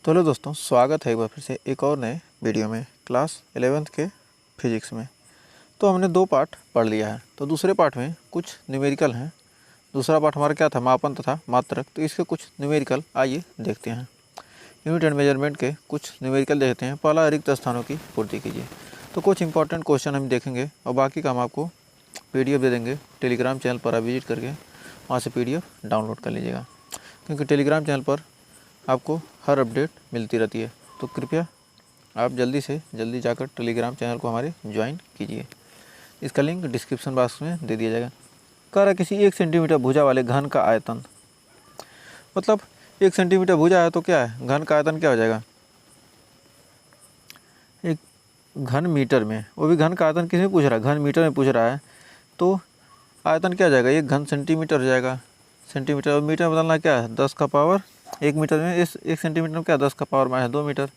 तो हेलो दोस्तों, स्वागत है एक बार फिर से एक और नए वीडियो में क्लास 11th के फिजिक्स में। तो हमने 2 पार्ट पढ़ लिया है। तो दूसरे पार्ट में कुछ न्यूमेरिकल हैं। दूसरा पार्ट हमारा क्या था, मापन तथा मात्रक। तो इसके कुछ न्यूमेरिकल आइए देखते हैं। यूनिट एंड मेजरमेंट के कुछ न्यूमेरिकल देखते हैं। पहला, रिक्त स्थानों की पूर्ति कीजिए। तो कुछ इंपॉर्टेंट क्वेश्चन हम देखेंगे और बाकी का हम आपको PDF दे देंगे। टेलीग्राम चैनल पर आप विजिट करके वहाँ से PDF डाउनलोड कर लीजिएगा, क्योंकि टेलीग्राम चैनल पर आपको हर अपडेट मिलती रहती है। तो कृपया आप जल्दी से जल्दी जाकर टेलीग्राम चैनल को हमारे ज्वाइन कीजिए। इसका लिंक डिस्क्रिप्शन बॉक्स में दे दिया जाएगा। कह रहा किसी 1 सेंटीमीटर भुजा वाले घन का आयतन, मतलब 1 सेंटीमीटर भुजा है तो क्या है, घन का आयतन क्या हो जाएगा, एक घन मीटर में। वो भी घन का आयतन किस में पूछ रहा है, घन मीटर में पूछ रहा है। तो आयतन क्या हो जाएगा, 1 घन सेंटीमीटर हो जाएगा। सेंटीमीटर और मीटर में बदलना क्या है, 10 का पावर 1 मीटर में, इस 1 सेंटीमीटर में क्या 10 का पावर -2 मीटर।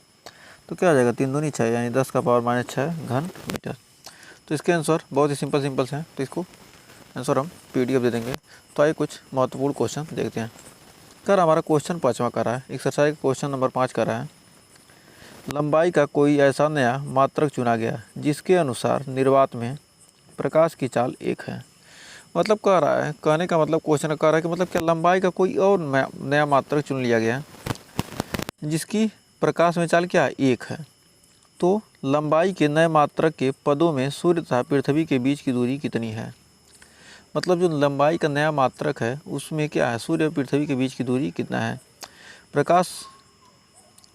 तो क्या हो जाएगा, 3 दूनी 6, यानी 10 का पावर -6 घन मीटर। तो इसके आंसर बहुत ही सिंपल से हैं। तो इसको आंसर हम PDF दे देंगे। तो आइए कुछ महत्वपूर्ण क्वेश्चन देखते हैं। कर हमारा क्वेश्चन 5वां कर रहा है, एक्सरसाइज क्वेश्चन नंबर 5 कर रहा है। लंबाई का कोई ऐसा नया मात्रक चुना गया जिसके अनुसार निर्वात में प्रकाश की चाल 1 है। मतलब कह रहा है, कहने का मतलब क्वेश्चन कह रहा है कि मतलब क्या लंबाई का कोई और नया मात्रक चुन लिया गया जिसकी प्रकाश में चाल क्या है, 1 है। तो लंबाई के नए मात्रक के पदों में सूर्य तथा पृथ्वी के बीच की दूरी कितनी है। मतलब जो लंबाई का नया मात्रक है उसमें क्या है, सूर्य और पृथ्वी के बीच की दूरी कितना है। प्रकाश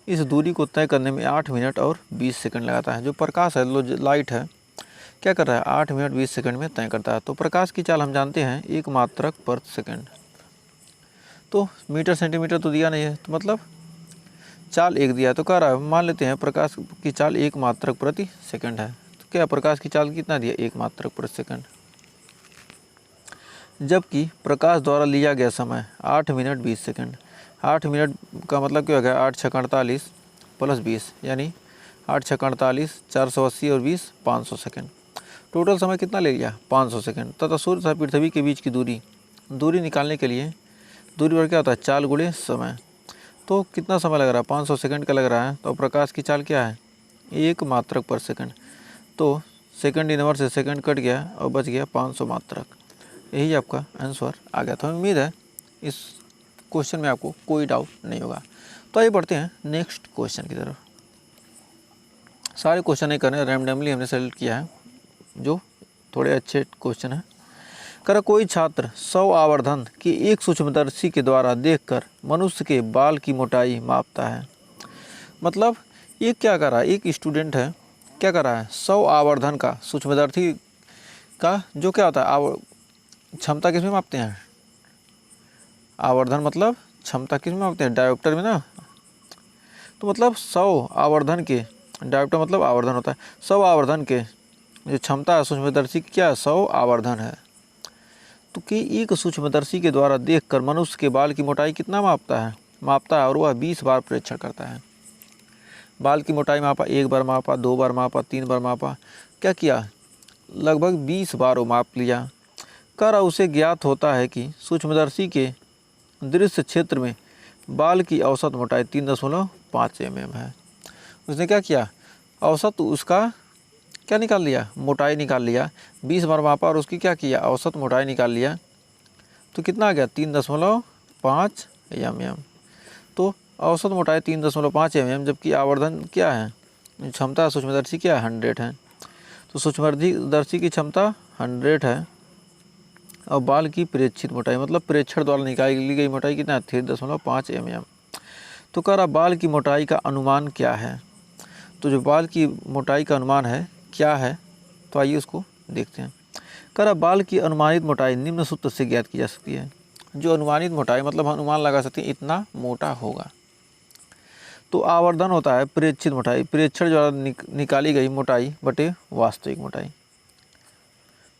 इस दूरी को तय करने में 8 मिनट और 20 सेकंड लगाता है। जो प्रकाश है, जो लाइट है, क्या कर रहा है, 8 मिनट 20 सेकंड में तय करता है। तो प्रकाश की चाल हम जानते हैं 1 मात्रक प्रति सेकंड। तो मीटर सेंटीमीटर तो दिया नहीं है, तो मतलब चाल 1 दिया है। तो कह रहा है, मान लेते हैं प्रकाश की चाल 1 मात्रक प्रति सेकंड है। तो क्या प्रकाश की चाल कितना दिया, 1 मात्रक प्रति सेकंड। जबकि प्रकाश द्वारा लिया गया समय 8 मिनट 20 सेकंड। 8 मिनट का मतलब क्या हो गया, 8 छक 48 प्लस 20, यानी 8 छक 48, 480 और 20 500 सेकंड। टोटल समय कितना ले लिया, 500 सेकंड। तथा सूर्य तथा पृथ्वी के बीच की दूरी निकालने के लिए दूरी पर क्या होता है, चाल गुणे समय। तो कितना समय लग रहा है, 500 सेकंड का लग रहा है। तो प्रकाश की चाल क्या है, 1 मात्रक पर सेकंड। तो सेकंड इनवर्स से सेकंड कट गया और बच गया 500 मात्रक। यही आपका आंसर आ गया। तो उम्मीद है इस क्वेश्चन में आपको कोई डाउट नहीं होगा। तो आइए बढ़ते हैं नेक्स्ट क्वेश्चन की तरफ। सारे क्वेश्चन नहीं करने, रैंडमली हमने सेलेक्ट किया है जो थोड़े अच्छे क्वेश्चन हैं। कर कोई छात्र 100 आवर्धन की एक सूक्ष्मदर्शी के द्वारा देखकर मनुष्य के बाल की मोटाई मापता है। मतलब ये क्या कर रहा है, एक स्टूडेंट है, क्या कर रहा है, 100 आवर्धन का सूक्ष्मदर्शी का जो क्या होता है, क्षमता किस में मापते हैं, आवर्धन मतलब क्षमता किस में मापते हैं, डायोप्टर में ना। तो मतलब 100 आवर्धन के, डायोप्टर मतलब आवर्धन होता है, 100 आवर्धन के जो क्षमता है सूक्ष्मदर्शी की क्या है, 100 आवर्धन है। तो कि एक सूक्ष्मदर्शी के द्वारा देखकर मनुष्य के बाल की मोटाई कितना मापता है और वह 20 बार परीक्षण करता है। बाल की मोटाई मापा, 1 बार मापा, 2 बार मापा, 3 बार मापा, क्या किया, लगभग 20 बार वो माप लिया। कर उसे ज्ञात होता है कि सूक्ष्मदर्शी के दृश्य क्षेत्र में बाल की औसत मोटाई 3.5 mm है। उसने क्या किया, औसत उसका क्या निकाल लिया, मोटाई निकाल लिया। 20 बार मापा और उसकी क्या किया, औसत मोटाई निकाल लिया। तो कितना आ गया, 3.5 mm। तो औसत मोटाई 3.5 mm, जबकि आवर्धन क्या है, क्षमता सूक्ष्मदर्शी क्या है, 100 है। तो सूक्ष्मदर्शी की क्षमता 100 है और बाल की प्रेक्षित मोटाई मतलब प्रेक्षण द्वारा निकाली गई मोटाई कितना है, 3.5 mm। तो कह रहा बाल की मोटाई का अनुमान क्या है। तो जो बाल की मोटाई का अनुमान है क्या है, तो आइए उसको देखते हैं। कह रहा बाल की अनुमानित मोटाई निम्न सूत्र से ज्ञात की जा सकती है। जो अनुमानित मोटाई मतलब अनुमान लगा सकते हैं इतना मोटा होगा। तो आवर्धन होता है प्रेक्षित मोटाई, प्रेक्षण द्वारा निकाली गई मोटाई बटे वास्तविक मोटाई।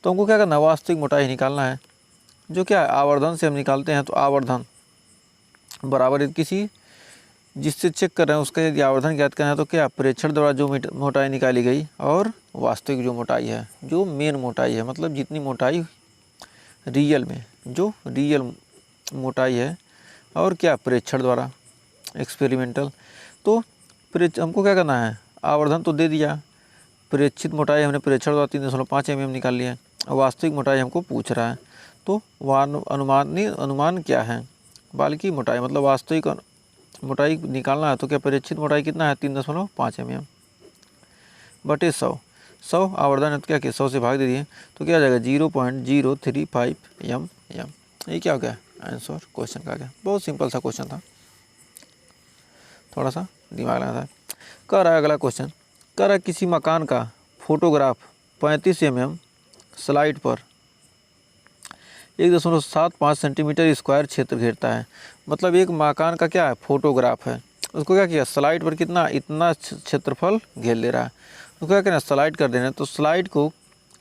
तो हमको क्या करना है, वास्तविक मोटाई निकालना है। जो क्या है, आवर्धन से हम निकालते हैं। तो आवर्धन बराबर किसी जिससे चेक कर रहे हैं उसका यदि आवर्धन ज्ञात करना है तो क्या, प्रेक्षण द्वारा जो मोटाई निकाली गई और वास्तविक जो मोटाई है, जो मेन मोटाई है, मतलब जितनी मोटाई रियल में, जो रियल मोटाई है, और क्या प्रेक्षण द्वारा एक्सपेरिमेंटल। तो हमको क्या करना है, आवर्धन तो दे दिया, प्रेक्षित मोटाई हमने प्रेक्षण द्वारा 3.5 mm निकाल लिया है, वास्तविक मोटाई हमको पूछ रहा है। तो वह अनुमान क्या है, बाल की मोटाई मतलब वास्तविक मोटाई निकालना है। तो क्या प्रेक्षित मोटाई कितना है 3.5 mm बटे 100 आवर्धन है तो क्या किया 100 से भाग दे दिए तो क्या आ जाएगा 0.035 mm। ये क्या हो गया आंसर क्वेश्चन का आ गया। बहुत सिंपल सा क्वेश्चन था, थोड़ा सा दिमाग लगाना था। कह रहा है अगला क्वेश्चन, कह रहा है किसी मकान का फोटोग्राफ 35 mm स्लाइड पर 1.75 सेंटीमीटर स्क्वायर क्षेत्र घेरता है। मतलब एक मकान का क्या है फोटोग्राफ है, उसको क्या किया स्लाइड पर कितना इतना क्षेत्रफल घेर ले रहा है। उसको क्या करना स्लाइड कर देना। तो स्लाइड को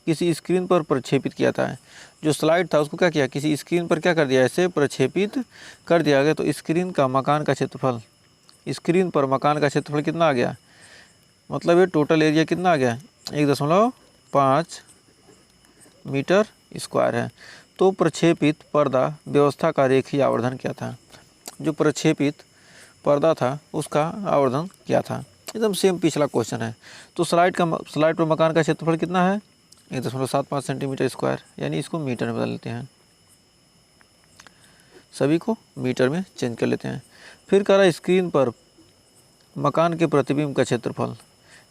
किसी स्क्रीन पर प्रक्षेपित किया था, जो स्लाइड था उसको क्या किया किसी स्क्रीन पर क्या कर दिया ऐसे प्रक्षेपित कर दिया गया। तो स्क्रीन का मकान का क्षेत्रफल, स्क्रीन पर मकान का क्षेत्रफल कितना आ गया, मतलब ये टोटल एरिया कितना आ गया 1.5 मीटर स्क्वायर है। तो प्रक्षेपित पर्दा व्यवस्था का रेखीय आवर्धन क्या था, जो प्रक्षेपित पर्दा था उसका आवर्धन क्या था। एकदम सेम पिछला क्वेश्चन है। तो स्लाइड पर मकान का क्षेत्रफल कितना है 1.75 सेंटीमीटर स्क्वायर, यानी इसको मीटर में बदल लेते हैं, सभी को मीटर में चेंज कर लेते हैं। फिर कह रहा है स्क्रीन पर मकान के प्रतिबिंब का क्षेत्रफल,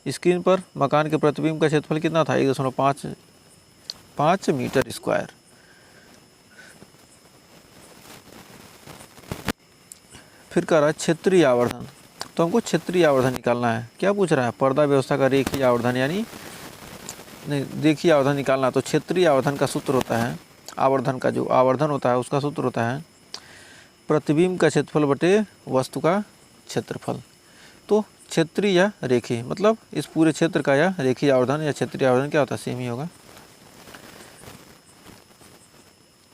स्क्रीन पर मकान के प्रतिबिंब का क्षेत्रफल कितना था 1.5 मीटर स्क्वायर। फिर कह रहा है क्षेत्रीय आवर्धन, तो हमको क्षेत्रीय आवर्धन निकालना है। क्या पूछ रहा है पर्दा व्यवस्था का रेखीय आवर्धन, यानी नहीं रेखीय आवर्धन निकालना। तो क्षेत्रीय आवर्धन का सूत्र होता है, आवर्धन का जो आवर्धन होता है उसका सूत्र होता है प्रतिबिंब का क्षेत्रफल बटे वस्तु का क्षेत्रफल। तो क्षेत्रीय या रेखीय मतलब इस पूरे क्षेत्र का या रेखीय आवर्धन या क्षेत्रीय आवर्धन क्या होता है सेम ही होगा।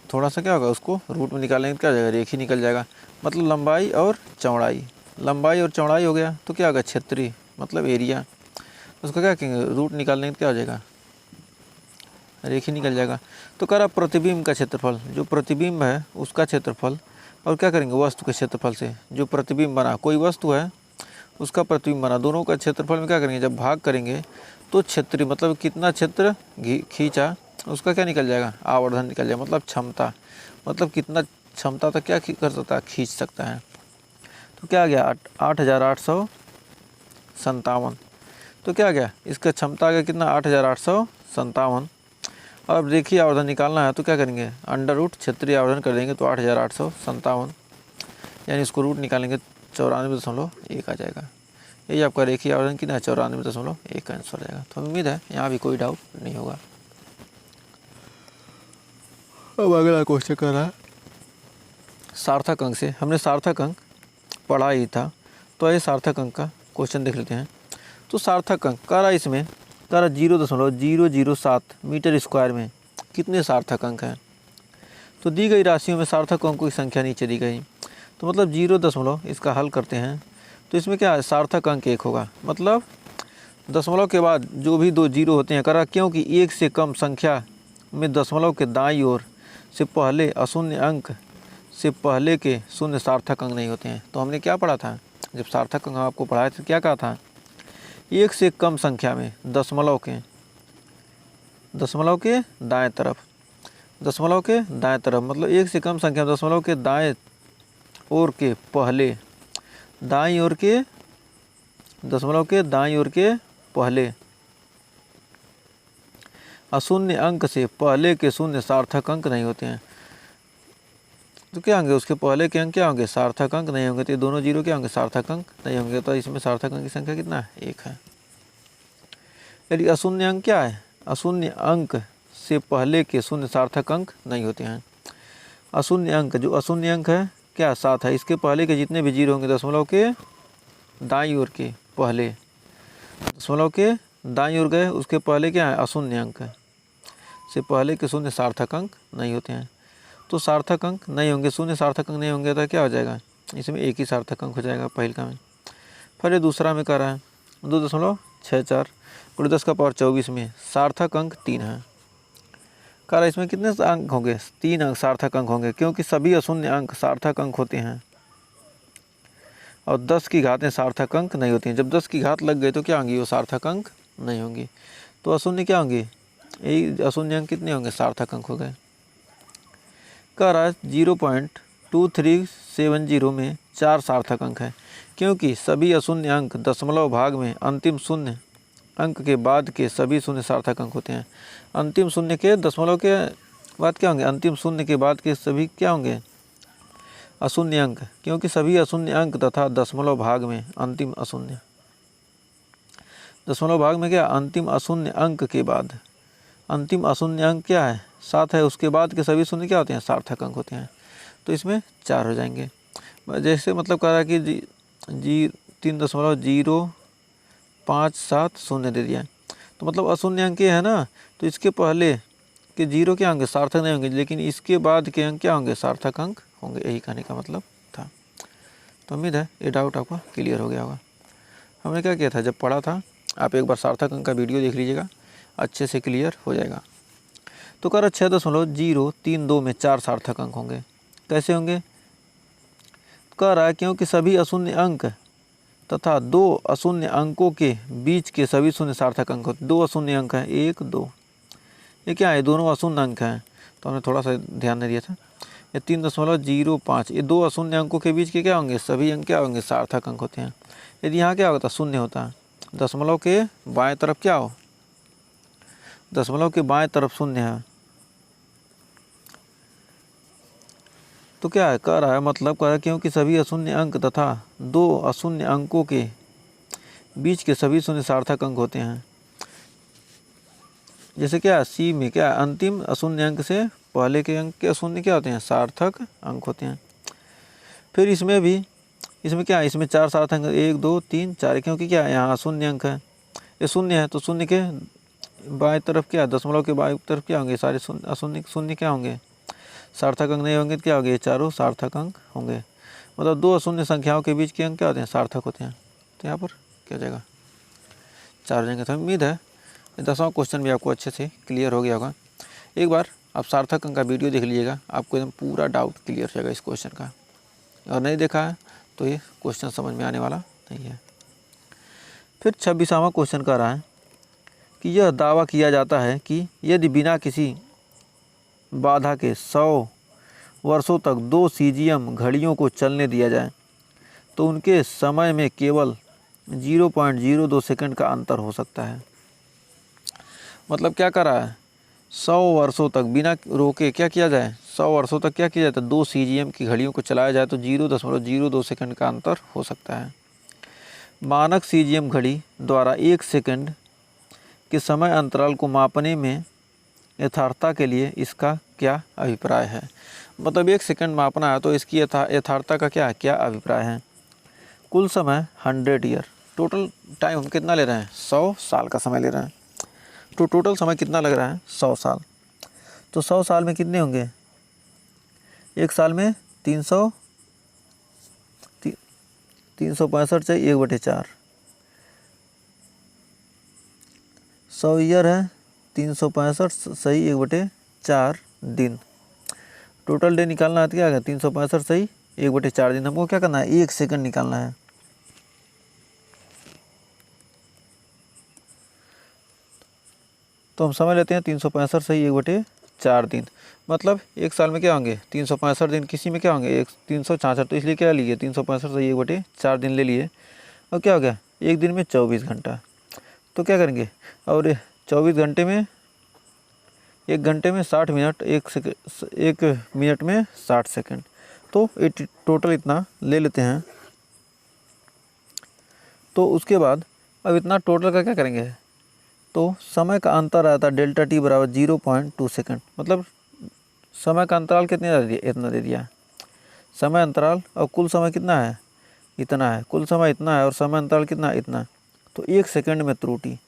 थोड़ा सा क्या होगा उसको रूट में निकालेंगे तो क्या हो जाएगा रेखीय निकल जाएगा। मतलब लंबाई और चौड़ाई, लंबाई और चौड़ाई हो गया तो क्या होगा क्षेत्रीय मतलब एरिया। उसको क्या कहेंगे रूट निकालने तो क्या हो जाएगा रेखीय निकल जाएगा। तो कह रहा प्रतिबिंब का क्षेत्रफल, जो प्रतिबिंब है उसका क्षेत्रफल, और क्या करेंगे वस्तु के क्षेत्रफल से जो प्रतिबिंब बना, कोई वस्तु है उसका प्रतिबिंब बना, दोनों का क्षेत्रफल में क्या करेंगे जब भाग करेंगे तो क्षेत्रीय मतलब कितना क्षेत्र खींचा उसका क्या निकल जाएगा आवर्धन निकल जाएगा। मतलब क्षमता, मतलब कितना क्षमता तक क्या कर सकता है खींच सकता है। तो क्या आ गया 8,857। तो क्या आ गया इसका क्षमता आ गया कितना 8,857। और अब रेखीय आवर्धन निकालना है तो क्या करेंगे अंडर रूट क्षेत्रीय आवर्धन कर देंगे तो 8,857, यानी इसको रूट निकालेंगे 94.1 आ जाएगा। यही आपका रेखीय आवर्धन कितना है 94.1 आंसर आ जाएगा। तो उम्मीद है यहाँ भी कोई डाउट नहीं होगा। अब अगला क्वेश्चन कर रहा है सार्थक अंक से। हमने सार्थक अंक पढ़ा ही था, तो ये सार्थक अंक का क्वेश्चन देख लेते हैं। तो सार्थक अंक कह रहा इसमें कह रहा 0.007 मीटर स्क्वायर में कितने सार्थक अंक हैं। तो दी गई राशियों में सार्थक अंकों की संख्या नीचे दी गई। तो मतलब 0 इसका हल करते हैं तो इसमें क्या है सार्थक अंक 1 होगा। मतलब दशमलव के बाद जो भी 2 जीरो होते हैं करा क्योंकि 1 से कम संख्या में दशमलव के दाईं ओर से पहले अशून्य अंक से पहले के शून्य सार्थक अंक नहीं होते हैं। तो हमने क्या पढ़ा था जब सार्थक अंक आपको पढ़ाया तो क्या कहा था 1 से कम संख्या में दशमलव के दाएं तरफ, दशमलव के दाएं तरफ मतलब 1 से कम संख्या में दशमलव के दाएं ओर के पहले, दाईं ओर के दशमलव के दाईं ओर के पहले अशून्य अंक से पहले के शून्य सार्थक अंक नहीं होते हैं। तो क्या होंगे उसके पहले के अंक क्या होंगे सार्थक अंक नहीं होंगे। तो ये दोनों जीरो क्या होंगे सार्थक अंक नहीं होंगे। तो इसमें सार्थक अंक की संख्या कितना है 1 है। यदि अशून्य अंक क्या है अशून्य अंक से पहले के शून्य सार्थक अंक नहीं होते हैं। अशून्य अंक जो अशून्य अंक है क्या 7 है, इसके पहले के जितने भी जीरो होंगे दशमलव के दाईं ओर के पहले, दशमलव के दाईं ओर गए उसके पहले क्या है अशून्य अंक से पहले के शून्य सार्थक अंक नहीं होते हैं। तो सार्थक अंक नहीं होंगे, शून्य सार्थक अंक नहीं होंगे तो क्या हो जाएगा इसमें 1 ही सार्थक अंक हो जाएगा पहल का में। फिर ये दूसरा में कह रहा है 2.64 × 10⁻24 में सार्थक अंक 3 है। कह रहा है इसमें कितने अंक होंगे 3 अंक सार्थक अंक होंगे क्योंकि सभी अशून्य अंक सार्थक अंक होते हैं और 10 की घातें सार्थक अंक नहीं होती हैं। जब 10 की घात लग गई तो क्या होंगी, वो सार्थक अंक नहीं होंगी। तो अशून्य क्या होंगे, यही अशून्य अंक कितने होंगे, सार्थक अंक हो गए। कह रहा है 0.2370 में 4 सार्थक अंक है, क्योंकि सभी अशून्य अंक दशमलव भाग में अंतिम शून्य अंक के बाद के सभी शून्य सार्थक अंक होते हैं। अंतिम शून्य के दशमलव के बाद क्या होंगे, अंतिम शून्य के बाद के सभी क्या होंगे, अशून्य अंक, क्योंकि सभी अशून्य अंक तथा दशमलव भाग में अंतिम अशून्य, दशमलव भाग में क्या, अंतिम अशून्य अंक के बाद, अंतिम अशून्य अंक क्या है, 7 है, उसके बाद के सभी शून्य क्या होते हैं, सार्थक अंक होते हैं। तो इसमें 4 हो जाएंगे। जैसे मतलब कह रहा है कि 3.057 दे दिया, तो मतलब अशून्य अंक ये है ना, तो इसके पहले के 0 क्या होंगे, सार्थक नहीं होंगे, लेकिन इसके बाद के अंक क्या होंगे, सार्थक अंक होंगे। यही कहने का मतलब था। तो उम्मीद है ये डाउट आपका क्लियर हो गया होगा। हमने क्या किया था, जब पढ़ा था, आप एक बार सार्थक अंक का वीडियो देख लीजिएगा, अच्छे से क्लियर हो जाएगा। तो कह रहा 6.032 में 4 सार्थक अंक होंगे। कैसे होंगे, कह रहा है क्योंकि सभी अशून्य अंक तथा 2 अशून्य अंकों के बीच के सभी शून्य सार्थक अंक होते हैं। 2 अशून्य अंक हैं, 1 2, ये क्या है, दोनों अशून्य अंक हैं, तो हमने थोड़ा सा ध्यान नहीं दिया था। ये 3.05, ये 2 अशून्य अंकों के बीच के क्या होंगे, सभी अंक क्या होंगे, सार्थक अंक होते हैं। यदि यहाँ क्या होता, शून्य होता है, दशमलव के बाएं तरफ क्या हो, दशमलव के बाएं तरफ शून्य है, तो क्या है, कह रहा है मतलब कह रहा है क्योंकि सभी अशून्य अंक तथा 2 अशून्य अंकों के बीच के सभी शून्य सार्थक अंक होते हैं। जैसे क्या, सी में क्या, अंतिम अशून्य अंक से पहले के अंक के शून्य क्या होते हैं, सार्थक अंक होते हैं। फिर इसमें भी, इसमें क्या है, इसमें 4 सार्थक अंक, 1 2 3 4, क्योंकि क्या है, यहाँ अशून्य अंक है, ये शून्य है, तो शून्य के बाएं तरफ क्या, दशमलव के बाएं तरफ क्या होंगे, सारे अशून्य शून्य क्या होंगे, सार्थक अंक नहीं होंगे, तो क्या होंगे, ये चारों सार्थक अंक होंगे। मतलब 2 अशून्य संख्याओं के बीच के अंक क्या होते हैं, सार्थक होते हैं। तो यहाँ पर क्या हो जाएगा, 4 हो जाएंगे। तो उम्मीद है 10वां क्वेश्चन भी आपको अच्छे से क्लियर हो गया होगा। एक बार आप सार्थक अंक का वीडियो देख लीजिएगा, आपको एकदम पूरा डाउट क्लियर हो जाएगा इस क्वेश्चन का। और नहीं देखा है तो ये क्वेश्चन समझ में आने वाला नहीं है। फिर 26वां क्वेश्चन कह रहा है कि यह दावा किया जाता है कि यदि बिना किसी बाधा के 100 वर्षों तक 2 सीजियम घड़ियों को चलने दिया जाए तो उनके समय में केवल 0.02 सेकंड का अंतर हो सकता है। मतलब क्या कर रहा है, 100 वर्षों तक बिना रोके क्या किया जाए, 100 वर्षों तक क्या किया जाता है, 2 सीजियम की घड़ियों को चलाया जाए तो 0.02 सेकंड का अंतर हो सकता है। मानक सीजियम घड़ी द्वारा 1 सेकंड के समय अंतराल को मापने में यथार्थता के लिए इसका क्या अभिप्राय है। मतलब 1 सेकंड मापना है तो इसकी यथार्थता का क्या अभिप्राय है। कुल समय 100 ईयर, टोटल टाइम हम कितना ले रहे हैं, 100 साल का समय ले रहे हैं। तो टोटल समय कितना लग रहा है, 100 साल। तो 100 साल में कितने होंगे, एक साल में 365 चाहिए, 1/4, 100 ईयर है, 365 सही 1/4 दिन। टोटल डे निकालना है तो क्या है, 365 सही 1/4 दिन। हमको क्या करना है, 1 सेकंड निकालना है। तो हम समझ लेते हैं 365 सही 1/4 दिन। मतलब एक साल में क्या होंगे, 365 दिन, किसी में क्या होंगे 366, तो इसलिए क्या लिए 365 सही 1/4 दिन ले लिए। और क्या हो गया, एक दिन में 24 घंटा। तो क्या करेंगे, और 24 घंटे में, 1 घंटे में 60 मिनट, 1 मिनट में 60 सेकंड। तो टोटल इतना ले लेते हैं। तो उसके बाद अब इतना टोटल का क्या करेंगे, तो समय का अंतर आता है डेल्टा टी बराबर 0.2 सेकंड। मतलब समय का अंतराल कितने दे दिया, इतना दे दिया समय अंतराल, और कुल समय कितना है, इतना है, कुल समय इतना है, और समय अंतराल कितना है, इतना। तो 1 सेकंड में त्रुटि,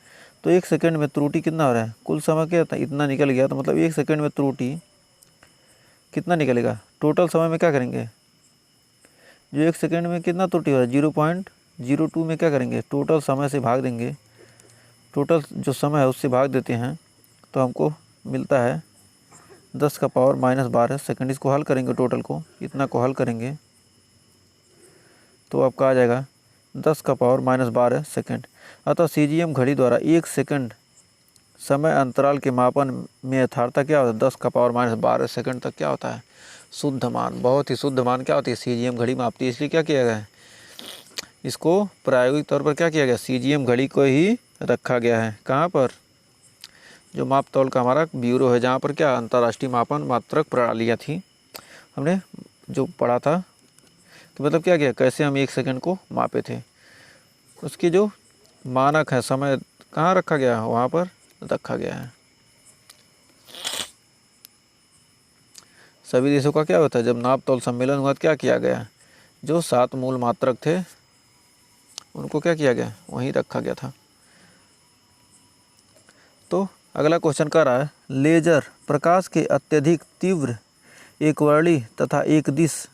तो 1 सेकंड में त्रुटि कितना हो रहा है, कुल समय क्या था, इतना निकल गया। तो मतलब 1 सेकंड में त्रुटि कितना निकलेगा, टोटल समय में क्या करेंगे, जो 1 सेकंड में कितना त्रुटि हो रहा है 0.02 में क्या करेंगे, टोटल समय से भाग देंगे, टोटल जो समय है उससे भाग देते हैं, तो हमको मिलता है 10⁻⁻12 सेकंड। इसको हल करेंगे, टोटल को इतना को हल करेंगे तो आपका आ जाएगा 10⁻⁻12 सेकंड। अतः CGM घड़ी द्वारा 1 सेकंड समय अंतराल के मापन में यथार्थता क्या होता है, 10⁻12 सेकंड तक क्या होता है, शुद्ध मान, बहुत ही शुद्ध मान क्या होती है, CGM घड़ी मापती है। इसलिए क्या किया गया है, इसको प्रायोगिक तौर पर क्या किया गया, CGM घड़ी को ही रखा गया है। कहाँ पर, जो माप तौल का हमारा ब्यूरो है, जहाँ पर क्या अंतर्राष्ट्रीय मापन मात्रक प्रणालियाँ थी, हमने जो पढ़ा था कि मतलब क्या किया, कैसे हम 1 सेकंड को मापे थे, उसकी जो मानक है समय कहाँ रखा गया है, वहाँ पर रखा गया है। सभी देशों का क्या होता है, जब नाप तौल सम्मेलन हुआ तो क्या किया गया, जो 7 मूल मात्रक थे उनको क्या किया गया, वहीं रखा गया था। तो अगला क्वेश्चन कर रहा है, लेजर प्रकाश के अत्यधिक तीव्र एकवर्णी तथा एक दिश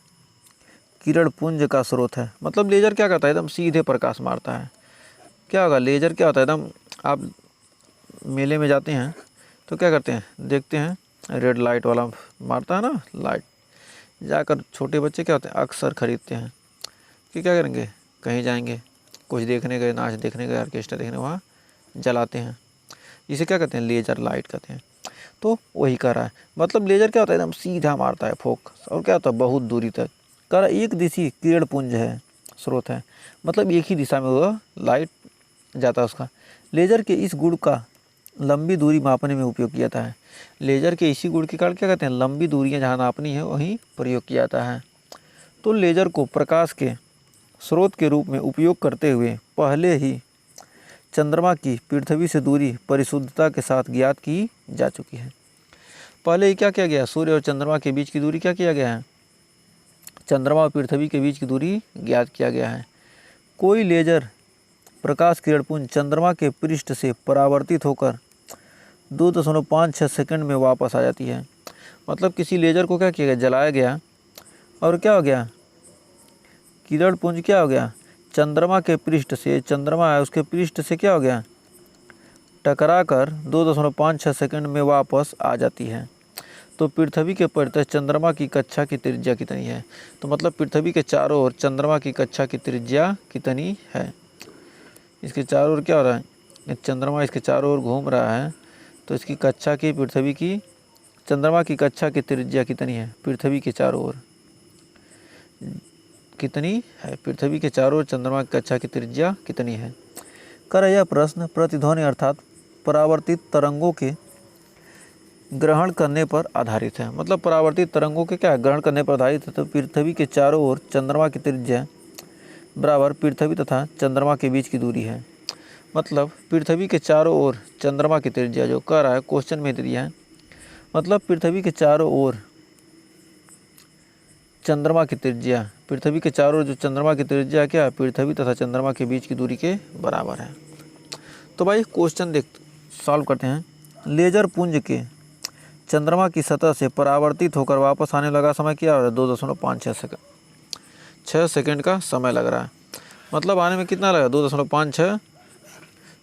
किरण पुंज का स्रोत है। मतलब लेजर क्या करता है, एकदम सीधे प्रकाश मारता है। क्या होगा, लेजर क्या होता है, एकदम आप मेले में जाते हैं तो क्या करते हैं, देखते हैं रेड लाइट वाला मारता है ना लाइट, जाकर छोटे बच्चे क्या होते हैं अक्सर खरीदते हैं कि क्या करेंगे, कहीं जाएंगे, कुछ देखने गए, नाच देखने गए, ऑर्केस्ट्रा देखने, वहाँ जलाते हैं, इसे क्या कहते हैं, लेजर लाइट कहते हैं। तो वही कर रहा है, मतलब लेजर क्या होता है, एकदम सीधा मारता है फोकस, और क्या होता है बहुत दूरी तक। कर एक दिशी किरण पुंज है, स्रोत है, मतलब एक ही दिशा में वह लाइट जाता है उसका। लेजर के इस गुण का लंबी दूरी मापने में उपयोग किया जाता है। लेजर के इसी गुण के कारण क्या कहते हैं, लंबी दूरियां जहाँ नापनी है वहीं प्रयोग किया जाता है। तो लेजर को प्रकाश के स्रोत के रूप में उपयोग करते हुए पहले ही चंद्रमा की पृथ्वी से दूरी परिशुद्धता के साथ ज्ञात की जा चुकी है। पहले ही क्या किया गया, सूर्य और चंद्रमा के बीच की दूरी क्या किया गया है, चंद्रमा और पृथ्वी के बीच की दूरी ज्ञात किया गया है। कोई लेजर प्रकाश किरणपुंज चंद्रमा के पृष्ठ से परावर्तित होकर 2.56 सेकंड में वापस आ जाती है। मतलब किसी लेजर को क्या किया गया, जलाया गया, और क्या हो गया, किरणपुंज क्या हो गया, चंद्रमा के पृष्ठ से, चंद्रमा है उसके पृष्ठ से क्या हो गया, टकराकर 2.56 सेकंड में वापस आ जाती है। तो पृथ्वी के परितः चंद्रमा की कक्षा की त्रिज्या कितनी है। तो मतलब पृथ्वी के चारों ओर चंद्रमा की कक्षा की त्रिज्या कितनी है, इसके चारों ओर क्या हो रहा है, चंद्रमा इसके चारों ओर घूम रहा है, तो इसकी कक्षा की, पृथ्वी की, चंद्रमा की कक्षा की त्रिज्या कितनी है, पृथ्वी के चारों ओर कितनी है, पृथ्वी के चारों ओर चंद्रमा की कक्षा की त्रिज्या कितनी है। कर यह प्रश्न प्रतिध्वनि अर्थात परावर्तित तरंगों के ग्रहण करने पर आधारित है। मतलब परावर्तित तरंगों के क्या ग्रहण करने पर आधारित है। तो पृथ्वी के चारों ओर चंद्रमा की त्रिज्या बराबर पृथ्वी तथा चंद्रमा के बीच की दूरी है। मतलब पृथ्वी के चारों ओर चंद्रमा की त्रिज्या जो कह रहा है क्वेश्चन में दिया है, मतलब पृथ्वी के चारों ओर चंद्रमा की त्रिज्या, पृथ्वी के चारों ओर जो चंद्रमा की त्रिज्या क्या है, पृथ्वी तथा चंद्रमा के बीच की दूरी के बराबर है। तो भाई क्वेश्चन सॉल्व करते हैं। लेजर पुंज के चंद्रमा की सतह से परावर्तित होकर वापस आने लगा समय क्या हो रहा है, 2.56 सेकंड, 6 सेकंड का समय लग रहा है। मतलब आने में कितना लगा, 2.56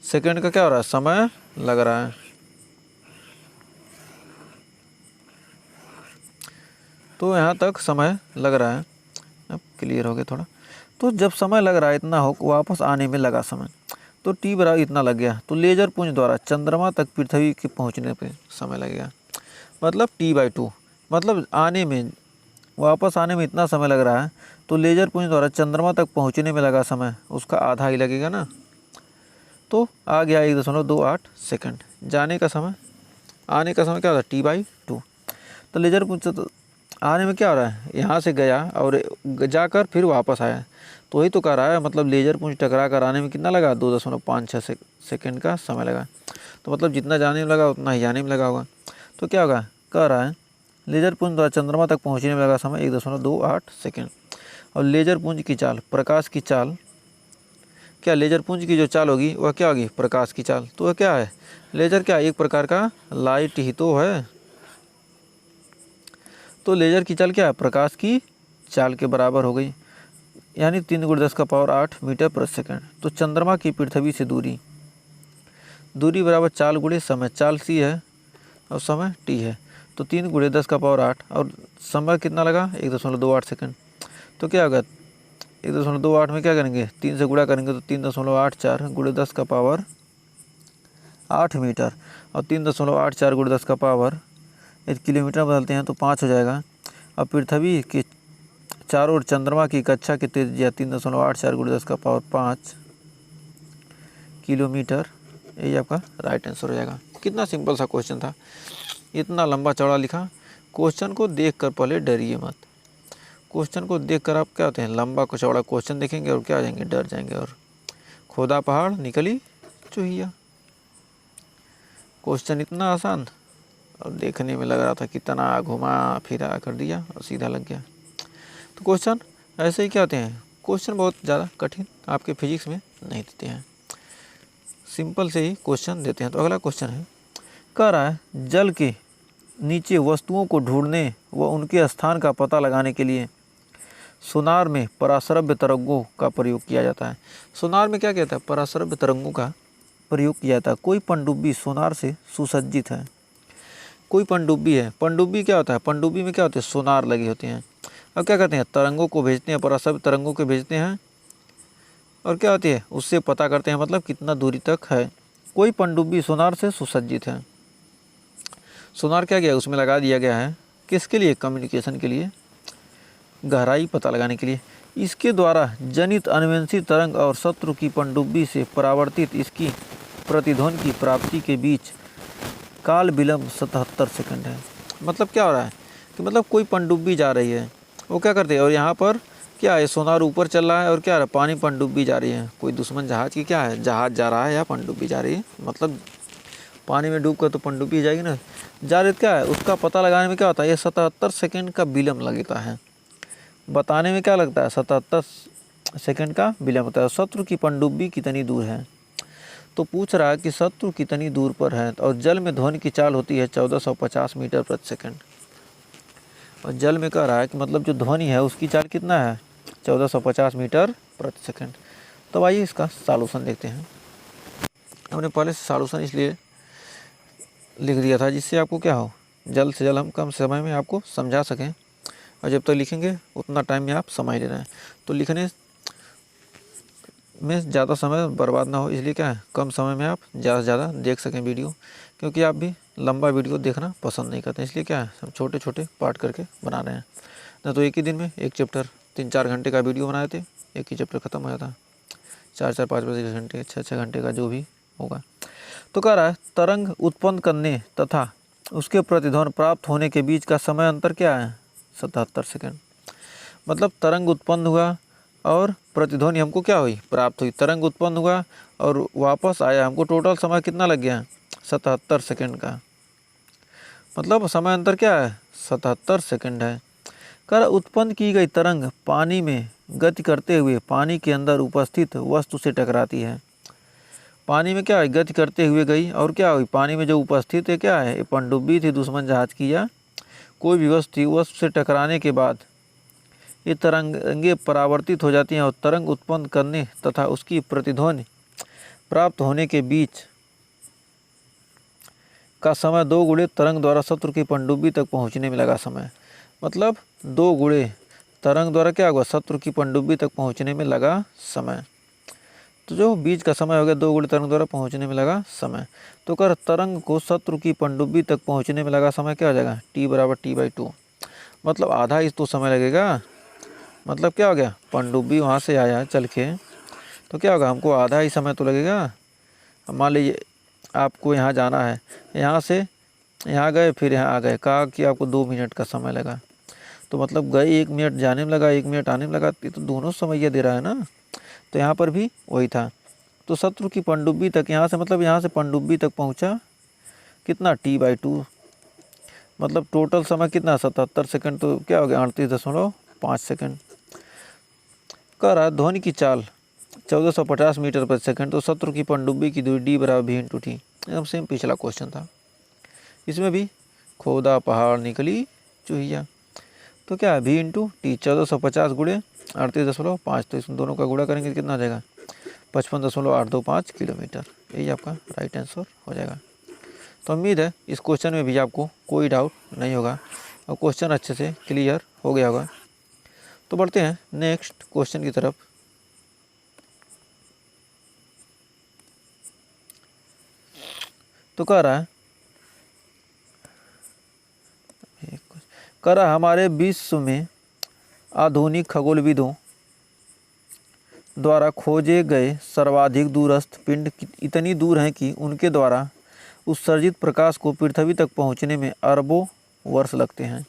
सेकंड का क्या हो रहा है, समय लग रहा है। तो यहाँ तक समय लग रहा है, अब क्लियर हो गया थोड़ा। तो जब समय लग रहा है इतना हो, वापस आने में लगा समय, तो टी बराबर इतना लग गया। तो लेजर पुंज द्वारा चंद्रमा तक पृथ्वी के पहुँचने पे समय लगेगा, मतलब T/2, मतलब आने में, वापस आने में इतना समय लग रहा है, तो लेजर पुंज द्वारा चंद्रमा तक पहुंचने में लगा समय उसका आधा ही लगेगा ना। तो आ गया 1.28 सेकंड। जाने का समय, आने का समय क्या होता है, T/2। तो लेजर पुंज तो आने में क्या हो रहा है, यहाँ से गया और जाकर फिर वापस आया, तो वही तो कह रहा है। मतलब लेजर पुंज टकरा कर आने में कितना लगा, 2.56 सेकंड का समय लगा। तो मतलब जितना जाने में लगा उतना ही जाने में लगा होगा। तो क्या होगा, कह रहा है लेजर पुंज द्वारा चंद्रमा तक पहुंचने में लगा समय 1.28 सेकंड। और लेजर पुंज की चाल, प्रकाश की चाल, क्या लेजर पुंज की जो चाल होगी वह क्या होगी, प्रकाश की चाल। तो वह क्या है, लेजर क्या एक प्रकार का लाइट ही तो है। तो लेजर की चाल क्या है, प्रकाश की चाल के बराबर हो गई, यानी 3×10⁸ मीटर प्रति सेकंड। तो चंद्रमा की पृथ्वी से दूरी, दूरी बराबर चाल गुणे समय, चाल c है और समय t है। तो 3×10⁸ और समय कितना लगा, 1.28 सेकंड। तो क्या होगा, 1.28 में क्या करेंगे, 3 से गुणा करेंगे तो 3.84 गुणे 10 का पावर 8 मीटर, और 3.84 गुणे 10 का पावर 1 किलोमीटर बदलते हैं तो 5 हो जाएगा। अब पृथ्वी के चारों ओर चंद्रमा की कक्षा की त्रिज्या 3.84 गुणे 10 का पावर 5 किलोमीटर, यही आपका राइट आंसर हो जाएगा। कितना सिंपल सा क्वेश्चन था, इतना लंबा चौड़ा लिखा। क्वेश्चन को देखकर पहले डरिए मत, क्वेश्चन को देखकर आप क्या होते हैं, लंबा को चौड़ा क्वेश्चन देखेंगे और क्या हो जाएंगे, डर जाएंगे। और खोदा पहाड़ निकली चूहिया, क्वेश्चन इतना आसान और देखने में लग रहा था कितना घुमा फिरा कर दिया और सीधा लग गया। तो क्वेश्चन ऐसे ही क्या होते हैं, क्वेश्चन बहुत ज़्यादा कठिन आपके फिजिक्स में नहीं देते हैं, सिंपल से ही क्वेश्चन देते हैं। तो अगला क्वेश्चन है, कह रहा है जल के नीचे वस्तुओं को ढूंढने व उनके स्थान का पता लगाने के लिए सोनार में पराश्रव्य तरंगों का प्रयोग किया जाता है। सोनार में क्या कहता है, पराश्रव्य तरंगों का प्रयोग किया जाता है। कोई पनडुब्बी सोनार से सुसज्जित है, कोई पनडुब्बी है, पनडुब्बी क्या होता है, पनडुब्बी में क्या होते हैं, सोनार लगे होते हैं। अब क्या करते हैं, तरंगों को भेजते हैं, पराश्रव्य तरंगों को भेजते हैं और क्या होती है, उससे पता करते हैं मतलब कितना दूरी तक है। कोई पनडुब्बी सोनार से सुसज्जित है। सोनार क्या गया, उसमें लगा दिया गया है, किसके लिए, कम्युनिकेशन के लिए, गहराई पता लगाने के लिए। इसके द्वारा जनित अनुवंशिक तरंग और शत्रु की पनडुब्बी से परावर्तित इसकी प्रतिध्वनि की प्राप्ति के बीच काल विलंब 77 सेकंड है। मतलब क्या हो रहा है कि मतलब कोई पनडुब्बी जा रही है, वो क्या करते हैं, और यहाँ पर क्या है, सोनार ऊपर चल रहा है और क्या है, पानी पनडुब्बी जा रही है। कोई दुश्मन जहाज की क्या है, जहाज जा रहा है या पनडुब्बी जा रही है, मतलब पानी में डूब कर तो पनडुब्बी जाएगी ना, जा रही क्या है, उसका पता लगाने में क्या होता है, ये 77 सेकंड का विलंब लगता है। बताने में क्या लगता है, 77 सेकंड का विलंब होता है। शत्रु की पनडुब्बी कितनी दूर है, तो पूछ रहा है कि शत्रु कितनी दूर पर है, और जल में ध्वनि की चाल होती है 1450 मीटर प्रति सेकंड। और जल में कह रहा है कि मतलब जो ध्वनि है उसकी चाल कितना है, 1450 मीटर प्रति सेकंड। तो आइए इसका सॉल्यूशन देखते हैं। हमने पहले से सॉल्यूशन इसलिए लिख दिया था जिससे आपको क्या हो, जल्द से जल्द हम कम समय में आपको समझा सकें, और जब तक लिखेंगे उतना टाइम में आप समझ ले रहे हैं। तो लिखने में ज़्यादा समय बर्बाद ना हो, इसलिए क्या है, कम समय में आप ज़्यादा से ज़्यादा देख सकें वीडियो, क्योंकि आप भी लंबा वीडियो देखना पसंद नहीं करते, इसलिए क्या है, हम छोटे छोटे पार्ट करके बना रहे हैं। ना तो एक ही दिन में एक चैप्टर 3-4 घंटे का वीडियो बनाए थे, एक ही चैप्टर ख़त्म हो जाता, 4-4, 5-5 घंटे, 6-6 घंटे का जो भी होगा। तो कह रहा है तरंग उत्पन्न करने तथा उसके प्रतिध्वनि प्राप्त होने के बीच का समय अंतर क्या है, 77 सेकंड। मतलब तरंग उत्पन्न हुआ और प्रतिध्वनि हमको क्या हुई, प्राप्त हुई। तरंग उत्पन्न हुआ और वापस आया, हमको टोटल समय कितना लग गया, 77 सेकंड का। मतलब समय अंतर क्या है, 77 सेकंड है। कर उत्पन्न की गई तरंग पानी में गति करते हुए पानी के अंदर उपस्थित वस्तु से टकराती है। पानी में क्या है, गति करते हुए गई और क्या हुई, पानी में जो उपस्थित है क्या है, पनडुब्बी थी दुश्मन जहाज की या कोई भी वस्तु थी, वस्तु से टकराने के बाद ये तरंगें परावर्तित हो जाती हैं और तरंग उत्पन्न करने तथा उसकी प्रतिध्वनि प्राप्त होने के बीच का समय 2 गुणे तरंग द्वारा शत्रु की पनडुब्बी तक पहुंचने में लगा समय। मतलब 2 गुणे तरंग द्वारा क्या हुआ, शत्रु की पनडुब्बी तक पहुंचने में लगा समय। तो जो बीच का समय हो गया 2 गुणे तरंग द्वारा पहुंचने में लगा समय। तो कर तरंग को शत्रु की पनडुब्बी तक पहुंचने में लगा समय क्या हो जाएगा, T बराबर T/2। मतलब आधा इस तो समय लगेगा। मतलब क्या हो गया, पनडुब्बी वहाँ से आया चल के, तो क्या होगा, हमको आधा ही समय तो लगेगा। मान लीजिए आपको यहाँ जाना है, यहाँ से यहाँ गए फिर यहाँ आ गए, कहा कि आपको 2 मिनट का समय लगा, तो मतलब गए 1 मिनट जाने में लगा, 1 मिनट आने में लगा, ये तो दोनों समय दे रहा है ना। तो यहाँ पर भी वही था। तो शत्रु की पनडुब्बी तक यहाँ से, मतलब यहाँ से पनडुब्बी तक पहुँचा कितना, T/2। मतलब टोटल समय कितना, 77 सेकंड। तो क्या हो गया, 38.5 सेकंड। कह रहा ध्वनि की चाल 1450 मीटर प्रति सेकंड। तो शत्रु की पनडुब्बी की दूरी D बराबर V/T। एकदम सेम पिछला क्वेश्चन था, इसमें भी खोदा पहाड़ निकली चूहिया। तो क्या है, V/T 1450 गुणे 38.5। तो इसमें दोनों का गुणा करेंगे कितना आ जाएगा, 55.825 किलोमीटर। यही आपका राइट आंसर हो जाएगा। तो उम्मीद है इस क्वेश्चन में भी आपको कोई डाउट नहीं होगा और क्वेश्चन अच्छे से क्लियर हो गया होगा। तो तो बढ़ते हैं नेक्स्ट क्वेश्चन की तरफ। तो कह रहा हमारे विश्व में आधुनिक खगोलविदों द्वारा खोजे गए सर्वाधिक दूरस्थ पिंड इतनी दूर हैं कि उनके द्वारा उत्सर्जित प्रकाश को पृथ्वी तक पहुंचने में अरबों वर्ष लगते हैं।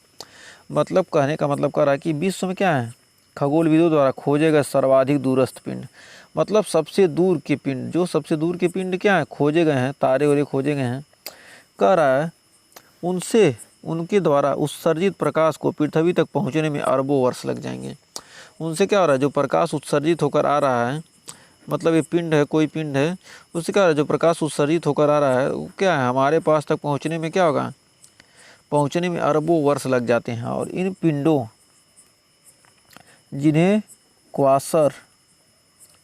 मतलब कहने का मतलब कह रहा है कि विश्व में क्या है, खगोलविदों द्वारा खोजे गए सर्वाधिक दूरस्थ पिंड, मतलब सबसे दूर के पिंड, जो सबसे दूर के पिंड क्या है खोजे गए हैं, तारे वारे खोजे गए हैं, कह रहा है उनसे उनके द्वारा उत्सर्जित प्रकाश को पृथ्वी तक पहुंचने में अरबों वर्ष लग जाएंगे। उनसे क्या हो रहा है, जो प्रकाश उत्सर्जित होकर आ रहा है, मतलब ये पिंड है, कोई पिंड है, उससे क्या हो रहा है, जो प्रकाश उत्सर्जित होकर आ रहा है वो क्या है हमारे पास तक पहुंचने में क्या होगा, पहुंचने में अरबों वर्ष लग जाते हैं। और इन पिंडों जिन्हें क्वासर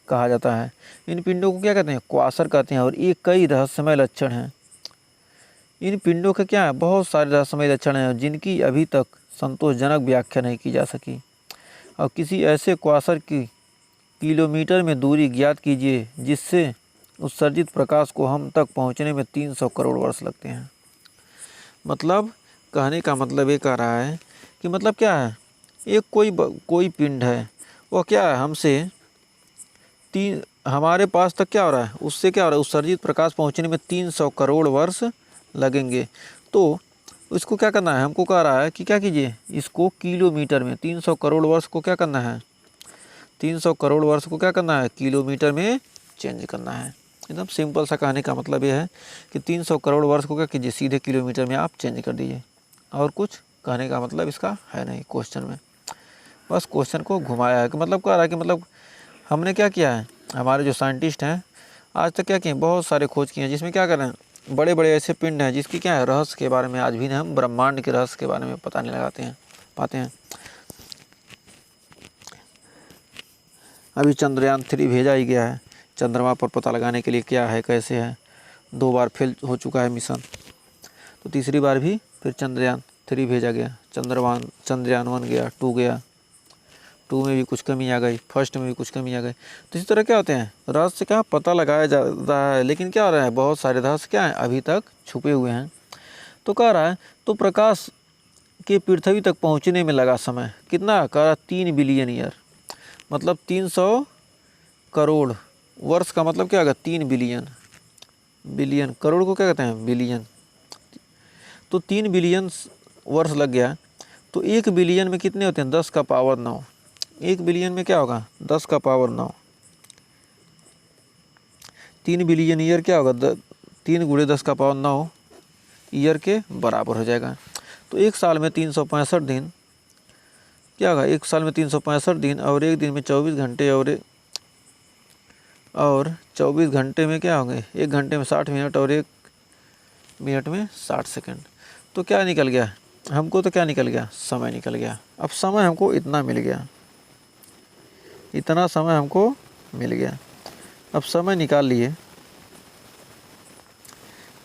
कहा जाता है, इन पिंडों को क्या कहते हैं, क्वासर कहते हैं। और ये कई रहस्यमय लक्षण हैं। इन पिंडों के क्या है, बहुत सारे रहस्यमय लक्षण हैं जिनकी अभी तक संतोषजनक व्याख्या नहीं की जा सकी। और किसी ऐसे क्वासर की किलोमीटर में दूरी ज्ञात कीजिए जिससे उत्सर्जित प्रकाश को हम तक पहुंचने में 300 करोड़ वर्ष लगते हैं। मतलब कहने का मतलब ये कह रहा है कि मतलब क्या है, एक कोई पिंड है, वो क्या है हमसे हमारे पास तक क्या हो रहा है, उससे क्या हो रहा है, उत्सर्जित प्रकाश पहुंचने में 300 करोड़ वर्ष लगेंगे। तो इसको क्या करना है, हमको कह रहा है कि क्या कीजिए, इसको किलोमीटर में 300 करोड़ वर्ष को क्या करना है, 300 करोड़ वर्ष को क्या करना है, किलोमीटर में चेंज करना है। एकदम सिंपल सा कहने का मतलब ये है कि 300 करोड़ वर्ष को क्या कीजिए, सीधे किलोमीटर में आप चेंज कर दीजिए। और कुछ कहने का मतलब इसका है नहीं क्वेश्चन में, बस क्वेश्चन को घुमाया है कि मतलब कह रहा है कि मतलब हमने क्या किया है, हमारे जो साइंटिस्ट हैं आज तक क्या किए, बहुत सारे खोज किए हैं जिसमें क्या कर रहे हैं, बड़े बड़े ऐसे पिंड हैं जिसकी क्या है रहस्य के बारे में आज भी हम ब्रह्मांड के रहस्य के बारे में पता नहीं पाते हैं। अभी चंद्रयान 3 भेजा ही गया है चंद्रमा पर पता लगाने के लिए क्या है कैसे है, 2 बार फेल हो चुका है मिशन, तो तीसरी बार भी फिर चंद्रयान 3 भेजा गया। चंद्रयान 1 गया, 2 गया, 2 में भी कुछ कमी आ गई, फर्स्ट में भी कुछ कमी आ गई। तो इस तरह क्या होते हैं, रहस्य का पता लगाया जा रहा है, लेकिन क्या हो रहा है, बहुत सारे रहस्य क्या हैं अभी तक छुपे हुए हैं। तो कह रहा है तो प्रकाश के पृथ्वी तक पहुंचने में लगा समय कितना, कह रहा 3 बिलियन ईयर, मतलब 300 करोड़ वर्ष का मतलब क्या होगा, 3 बिलियन, करोड़ को क्या कहते हैं, बिलियन। तो 3 बिलियन वर्ष लग गया। तो 1 बिलियन में कितने होते हैं, 10 का पावर 9, 1 बिलियन में क्या होगा, 10 का पावर 9, 3 बिलियन ईयर क्या होगा, 3 गुणे 10 का पावर 9 ईयर के बराबर हो जाएगा। तो एक साल में 365 दिन क्या होगा, एक साल में 365 दिन और एक दिन में 24 घंटे और 24 घंटे में क्या होंगे, 1 घंटे में 60 मिनट और 1 मिनट में 60 सेकंड। तो क्या निकल गया हमको, तो क्या निकल गया, समय निकल गया। अब समय हमको इतना मिल गया, इतना समय हमको मिल गया। अब समय निकाल लिए,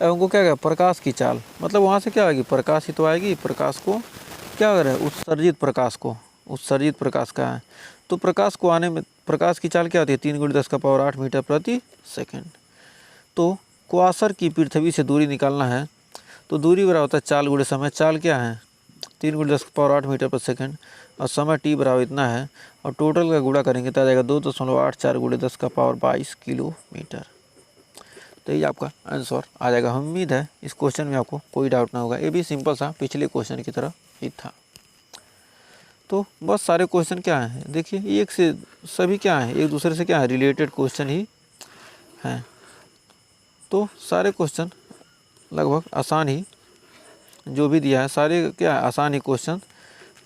अब हमको क्या कहा, प्रकाश की चाल, मतलब वहाँ से क्या आएगी, प्रकाश ही तो आएगी। प्रकाश को क्या कर रहा है, उत्सर्जित प्रकाश का है। तो प्रकाश को आने में प्रकाश की चाल क्या होती है, 3 गुणे 10 का पावर 8 मीटर प्रति सेकंड। तो क्वासर की पृथ्वी से दूरी निकालना है, तो दूरी बराबर होता है चाल गुणे समय। चाल क्या है, 3 गुणे 10 का पावर 8 मीटर प्रति सेकंड, और समय t बराबर इतना है, और टोटल का गुणा करेंगे तो आ जाएगा 2.84 गुणे 10 का पावर 22 किलोमीटर। तो ये आपका आंसर आ जाएगा। उम्मीद है इस क्वेश्चन में आपको कोई डाउट ना होगा, ये भी सिंपल सा पिछले क्वेश्चन की तरह ही था। तो बस सारे क्वेश्चन क्या हैं, देखिए एक से सभी क्या हैं, एक दूसरे से क्या है, रिलेटेड क्वेश्चन ही हैं। तो सारे क्वेश्चन लगभग आसान ही जो भी दिया है, सारे क्या है आसान ही क्वेश्चन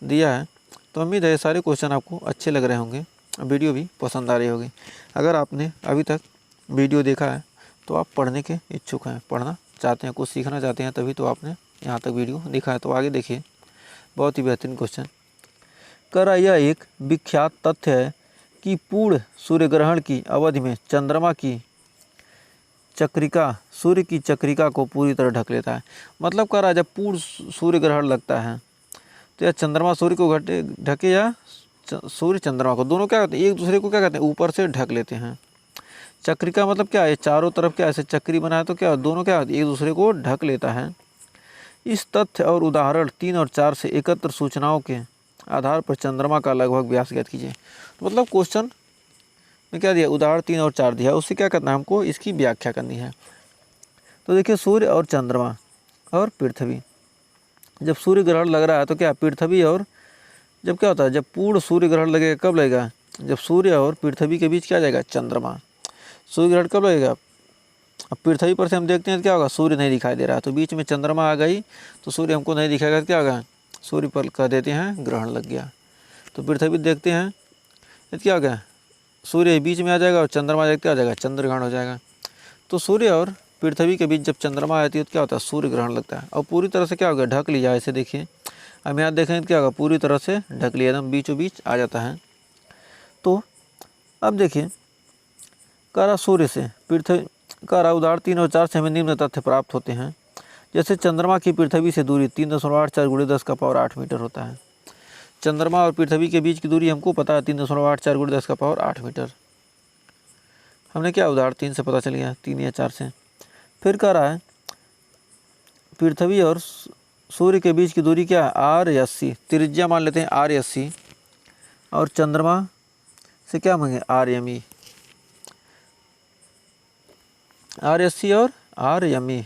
दिया है। तो उम्मीद है सारे क्वेश्चन आपको अच्छे लग रहे होंगे, वीडियो भी पसंद आ रही होगी। अगर आपने अभी तक वीडियो देखा है तो आप पढ़ने के इच्छुक हैं, पढ़ना चाहते हैं, कुछ सीखना चाहते हैं, तभी तो आपने यहाँ तक वीडियो देखा है। तो आगे देखिए, बहुत ही बेहतरीन क्वेश्चन कर रहा। यह एक विख्यात तथ्य है कि पूर्ण सूर्य ग्रहण की अवधि में चंद्रमा की चक्रिका सूर्य की चक्रिका को पूरी तरह ढक लेता है। मतलब कह रहा है जब पूर्ण सूर्य ग्रहण लगता है तो यह चंद्रमा सूर्य को ढके या सूर्य चंद्रमा को, दोनों क्या करते हैं, एक दूसरे को क्या कहते हैं, ऊपर से ढक लेते हैं। चक्रिका मतलब क्या है, चारों तरफ क्या ऐसे चक्री बनाया तो क्या दोनों क्या एक दूसरे को ढक लेता है। इस तथ्य और उदाहरण 3 और 4 से एकत्र सूचनाओं के आधार पर चंद्रमा का लगभग व्यास ज्ञात कीजिए। तो मतलब क्वेश्चन में क्या दिया, उदाहरण 3 और 4 दिया, उससे क्या करना है, हमको इसकी व्याख्या करनी है। तो देखिए सूर्य और चंद्रमा और पृथ्वी, जब सूर्य ग्रहण लग रहा है तो क्या पृथ्वी और, जब क्या होता है, जब पूर्ण सूर्य ग्रहण लगेगा कब लगेगा, जब सूर्य और पृथ्वी के बीच क्या जाएगा, चंद्रमा। सूर्य ग्रहण कब लगेगा, अब पृथ्वी पर से हम देखते हैं तो क्या होगा, सूर्य नहीं दिखाई दे रहा है, तो बीच में चंद्रमा आ गई तो सूर्य हमको नहीं दिखाएगा तो क्या होगा, सूर्य पर कह देते हैं ग्रहण लग गया। तो पृथ्वी देखते हैं तो क्या हो गया, सूर्य बीच में आ जाएगा और चंद्रमा देखते आ जाएगा, चंद्र ग्रहण हो जाएगा। तो सूर्य और पृथ्वी के बीच जब चंद्रमा आती है तो क्या होता है, सूर्य ग्रहण लगता है और पूरी तरह से क्या होगा, ढक लिया। ऐसे देखिए अब यहाँ देखेंगे तो क्या होगा, पूरी तरह से ढक लिया, एकदम बीचों बीच आ जाता है। तो अब देखिए करा सूर्य से पृथ्वी, करा उदाहरण 3 और 4 से हमें निम्न तथ्य प्राप्त होते हैं। जैसे चंद्रमा की पृथ्वी से दूरी 3.84 × 10⁸ मीटर होता है। चंद्रमा और पृथ्वी के बीच की दूरी हमको पता है 3.84 × 10⁸ मीटर। हमने क्या उदाहरण 3 से पता चल गया, 3 या 4 से। फिर कह रहा है पृथ्वी और सूर्य के बीच की दूरी क्या है, R80, त्रिज्या मान लेते हैं R80, और चंद्रमा से क्या मांगे, RME, R80 और RME।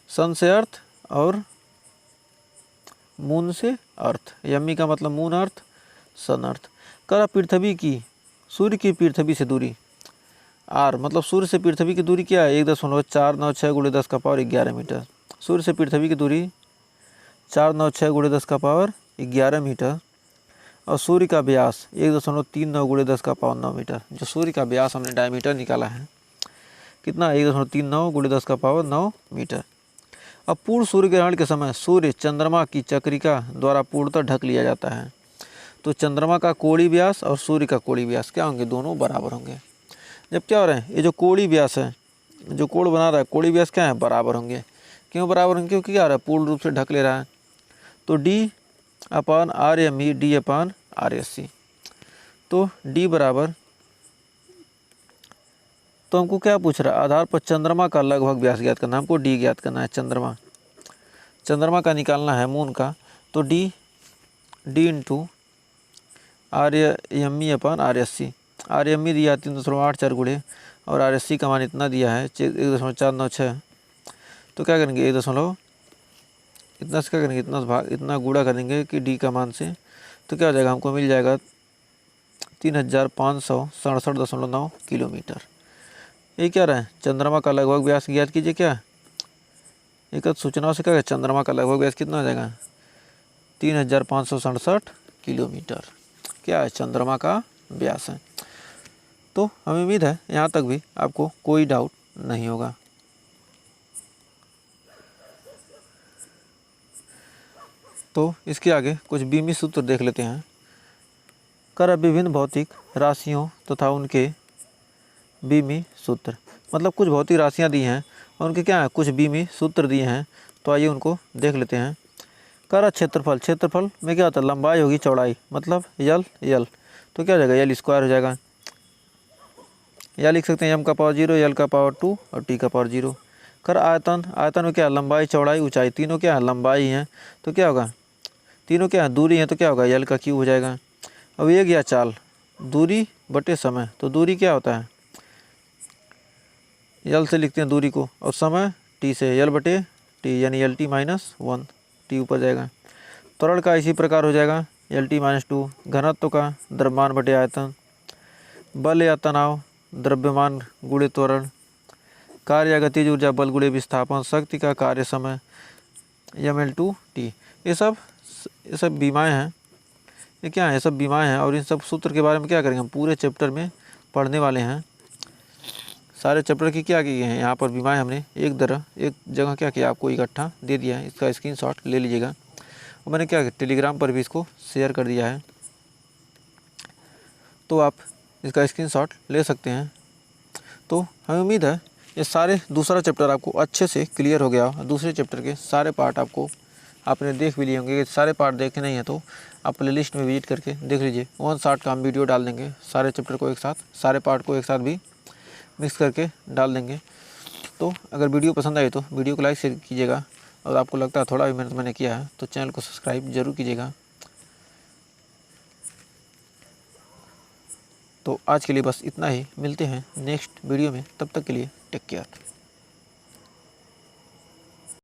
सन से अर्थ और मून से अर्थ, यमी का मतलब मून अर्थ, सन अर्थ। करा पृथ्वी की, सूर्य की पृथ्वी से दूरी R, मतलब सूर्य से पृथ्वी की दूरी क्या है, 1.496 × 10⁻11 मीटर। सूर्य से पृथ्वी की दूरी 496 × 10⁻11 मीटर, और सूर्य का व्यास 1.39 × 10⁻9 मीटर। जो सूर्य का व्यास हमने डायमीटर निकाला है कितना, 1.39 × 10⁻9 मीटर। अब पूर्ण सूर्य ग्रहण के समय सूर्य चंद्रमा की चक्रिका द्वारा पूर्णतः ढक लिया जाता है। तो चंद्रमा का कोणीय व्यास और सूर्य का कोणीय व्यास क्या होंगे, दोनों बराबर होंगे। जब क्या हो रहा है, ये जो कोणीय व्यास है, जो कोण बना रहा है, कोणीय व्यास क्या है, बराबर होंगे। क्यों बराबर होंगे, क्योंकि क्या हो रहा है, पूर्ण रूप से ढक ले रहा है। तो D/RME D/RSC, तो D बराबर, तो हमको क्या पूछ रहा है, आधार पर चंद्रमा का लगभग व्यास ज्ञात करना है, हमको D ज्ञात करना है। चंद्रमा का निकालना है, मून का, तो D × RME/RSC। RME दिया 3.84 गुणे, और RSC का मान इतना दिया है 1.496। तो क्या करेंगे, इतना से क्या करेंगे, इतना गुणा करेंगे कि D का मान से, तो क्या हो जाएगा, हमको मिल जाएगा 3567.9 किलोमीटर। ये क्या रहा है, चंद्रमा का लगभग व्यास ज्ञात कीजिए। क्या एक सूचनाओं से क्या है, चंद्रमा का लगभग व्यास कितना हो जाएगा, 3567 किलोमीटर क्या है, चंद्रमा का व्यास है। तो हमें उम्मीद है यहाँ तक भी आपको कोई डाउट नहीं होगा। तो इसके आगे कुछ बीमी सूत्र देख लेते हैं। कर विभिन्न भौतिक राशियों तथा उनके बीमी सूत्र, मतलब कुछ भौतिक राशियाँ दी हैं और उनके क्या है, कुछ बीमी सूत्र दिए हैं। तो आइए उनको देख लेते हैं। कर क्षेत्रफल में क्या होता है, लंबाई होगी चौड़ाई, मतलब यल, तो क्या हो जाएगा, L² हो जाएगा, या लिख सकते हैं m का पावर 0, L का पावर 2 और T का पावर 0। कर आयतन में क्या है, लंबाई चौड़ाई ऊंचाई, तीनों क्या है, लंबाई हैं, तो क्या होगा, तीनों क्या है, दूरी है, तो क्या होगा, L का क्यूब हो जाएगा। अब वेग या चाल, दूरी बटे समय, तो दूरी क्या होता है, L से लिखते हैं दूरी को, और समय T से, L बटे T यानी LT-1, T ऊपर जाएगा। त्वरण का इसी प्रकार हो जाएगा, LT-2। घनत्व का द्रव्यमान बटे आयतन। बल या तनाव द्रव्यमान गुणे त्वरण। कार्य या गतिज ऊर्जा बल गुणे विस्थापन। शक्ति का कार्य समय mL/T। ये सब बीमाएँ हैं, ये क्या है, ये सब बीमाएँ हैं, और इन सब सूत्र के बारे में क्या करेंगे, हम पूरे चैप्टर में पढ़ने वाले हैं। सारे चैप्टर की क्या की है, यहाँ पर बीमाएँ हमने एक जगह क्या किया, आपको इकट्ठा दे दिया है। इसका स्क्रीनशॉट ले लीजिएगा, और मैंने क्या टेलीग्राम पर भी इसको शेयर कर दिया है, तो आप इसका स्क्रीनशॉट ले सकते हैं। तो हमें उम्मीद है ये सारे दूसरा चैप्टर आपको अच्छे से क्लियर हो गया, दूसरे चैप्टर के सारे पार्ट आपको आपने देख भी लिए होंगे। सारे पार्ट देखे नहीं हैं तो आप प्लेलिस्ट में विजिट करके देख लीजिए। 1 शॉट का हम वीडियो डाल देंगे, सारे चैप्टर को एक साथ, सारे पार्ट को एक साथ भी मिक्स करके डाल देंगे। तो अगर वीडियो पसंद आए तो वीडियो को लाइक शेयर कीजिएगा, और आपको लगता है थोड़ा भी मेहनत मैंने किया है तो चैनल को सब्सक्राइब जरूर कीजिएगा। तो आज के लिए बस इतना ही, मिलते हैं नेक्स्ट वीडियो में, तब तक के लिए टेक केयर।